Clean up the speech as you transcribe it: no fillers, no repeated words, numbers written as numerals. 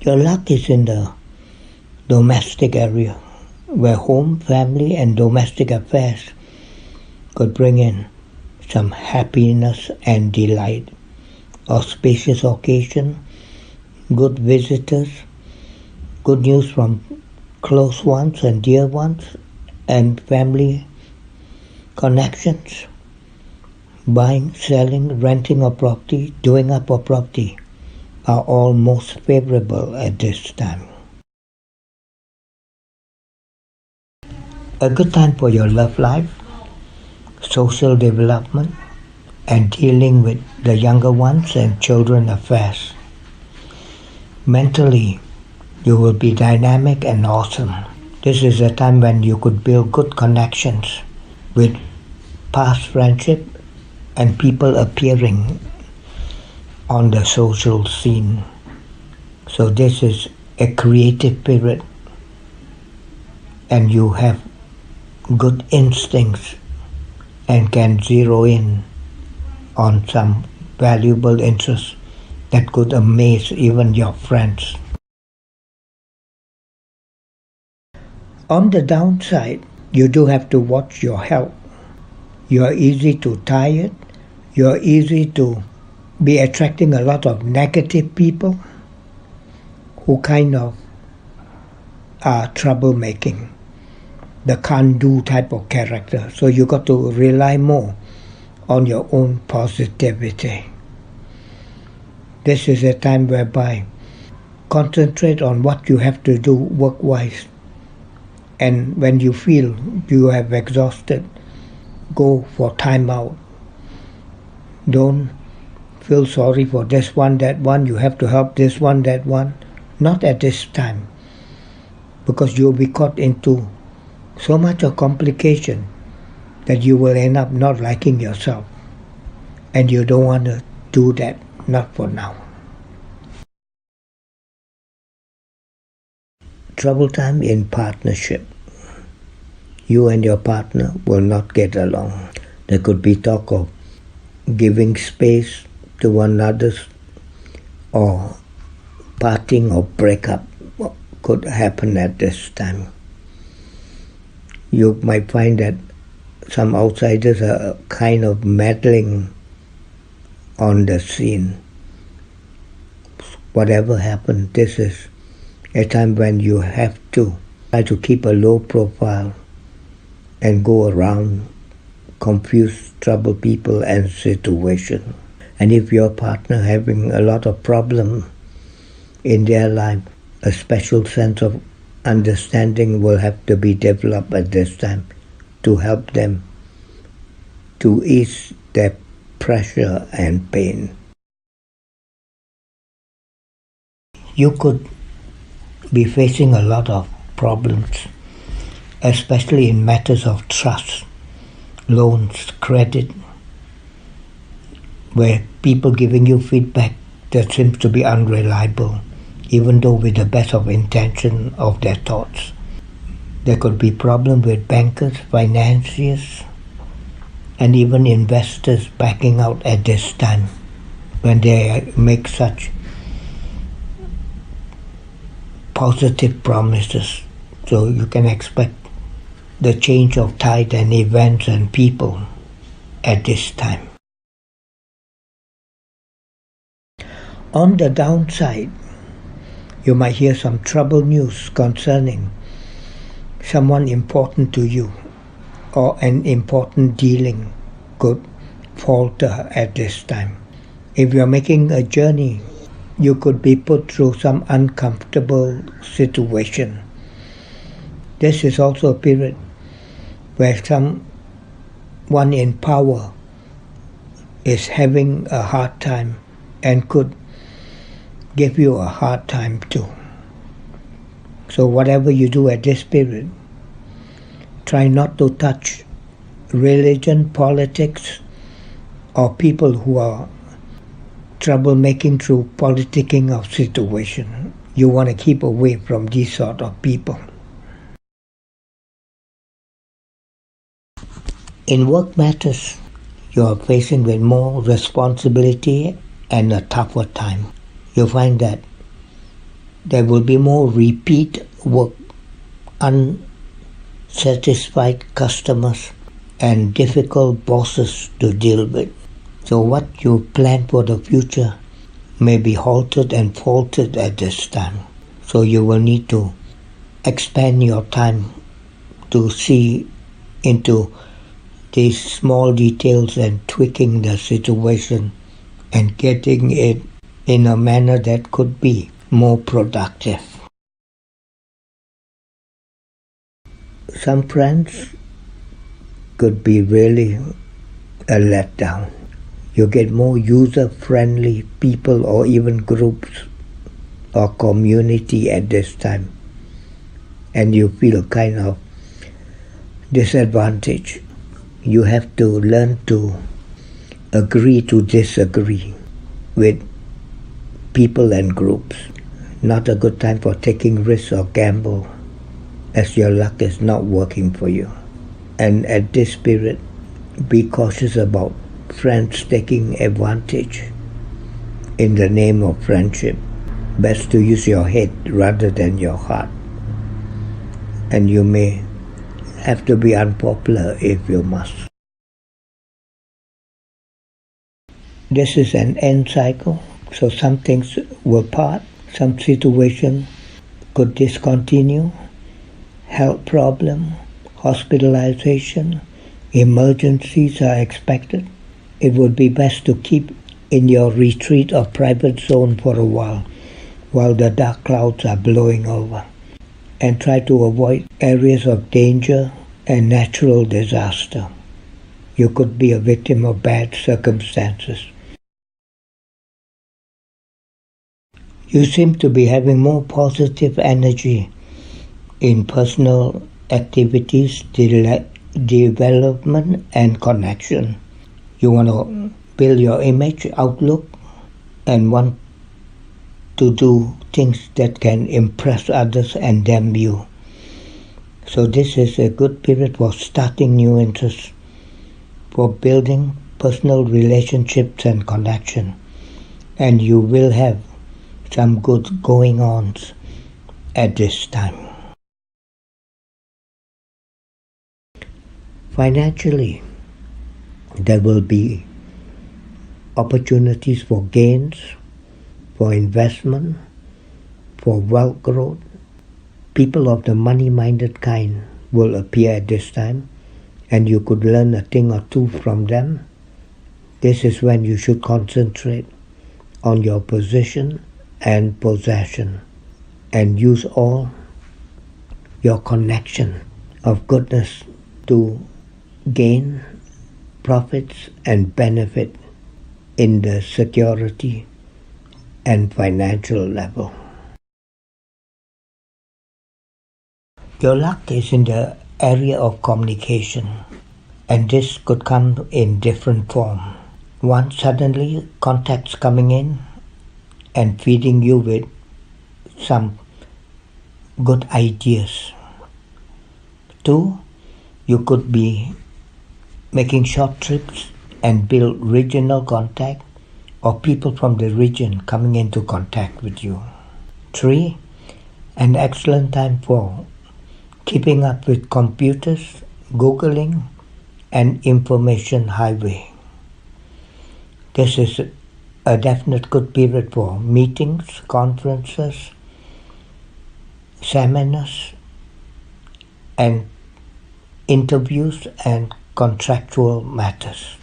Your luck is in the domestic area, where home, family, and domestic affairs could bring in some happiness and delight. Auspicious occasion, good visitors, good news from close ones and dear ones, and family connections. Buying, selling, renting a property, doing up a property are all most favorable at this time. A good time for your love life, social development, and dealing with the younger ones and children affairs. Mentally, you will be dynamic and awesome. This is a time when you could build good connections with past friendship and people appearing on the social scene. So this is a creative period, and you have good instincts and can zero in on some valuable interests that could amaze even your friends. On the downside, you do have to watch your health. You are easy to tired. You are easy to be attracting a lot of negative people who kind of are troublemaking, the can-do type of character. So you got to rely more on your own positivity. This is a time whereby concentrate on what you have to do work-wise. And when you feel you have exhausted, go for time out. Don't feel sorry for this one, that one. You have to help this one, that one. Not at this time. Because you'll be caught into so much of complication that you will end up not liking yourself. And you don't want to do that, not for now. Trouble time in partnership. You and your partner will not get along. There could be talk of giving space to one another, or parting or breakup could happen at this time. You might find that some outsiders are kind of meddling on the scene. Whatever happens, this is a time when you have to try to keep a low profile and go around, confuse, trouble people and situation. And if your partner having a lot of problem in their life, a special sense of understanding will have to be developed at this time to help them to ease their pressure and pain. You could be facing a lot of problems, especially in matters of trust, loans, credit, where people giving you feedback that seems to be unreliable, even though with the best of intention of their thoughts. There could be problems with bankers, financiers, and even investors backing out at this time when they make such positive promises. So you can expect the change of tide and events and people at this time. On the downside, you might hear some trouble news concerning someone important to you, or an important dealing could falter at this time. If you're making a journey, you could be put through some uncomfortable situation. This is also a period where someone in power is having a hard time and could give you a hard time too. So whatever you do at this period, try not to touch religion, politics, or people who are troublemaking through politicking of situation. You want to keep away from these sort of people. In work matters, you are facing with more responsibility and a tougher time. You'll find that There will be more repeat work, unsatisfied customers, and difficult bosses to deal with. So what you plan for the future may be halted and faulted at this time. So you will need to expand your time to see into these small details and tweaking the situation and getting it in a manner that could be more productive. Some friends could be really a letdown. You get more user-friendly people or even groups or community at this time, and you feel kind of disadvantaged. You have to learn to agree to disagree with people and groups. Not a good time for taking risks or gamble, as your luck is not working for you. And at this period, be cautious about friends taking advantage in the name of friendship. Best to use your head rather than your heart. And you may have to be unpopular if you must. This is an end cycle, so some things will part, some situation could discontinue, health problem, hospitalization, emergencies are expected. It would be best to keep in your retreat or private zone for a while the dark clouds are blowing over, and try to avoid areas of danger and natural disaster. You could be a victim of bad circumstances. You seem to be having more positive energy in personal activities, development and connection. You want to build your image, outlook, and want to do things that can impress others and damn you. So this is a good period for starting new interests, for building personal relationships and connection. And you will have some good going-ons at this time. Financially, there will be opportunities for gains, for investment, for wealth growth. People of the money-minded kind will appear at this time, and you could learn a thing or two from them. This is when you should concentrate on your position and possession and use all your connection of goodness to gain profits and benefit in the security and financial level. Your luck is in the area of communication, and this could come in different form. One, suddenly contacts coming in and feeding you with some good ideas. Two, you could be making short trips and build regional contact, or people from the region coming into contact with you. Three, an excellent time for keeping up with computers, Googling, and information highway. This is a definite good period for meetings, conferences, seminars, and interviews and contractual matters.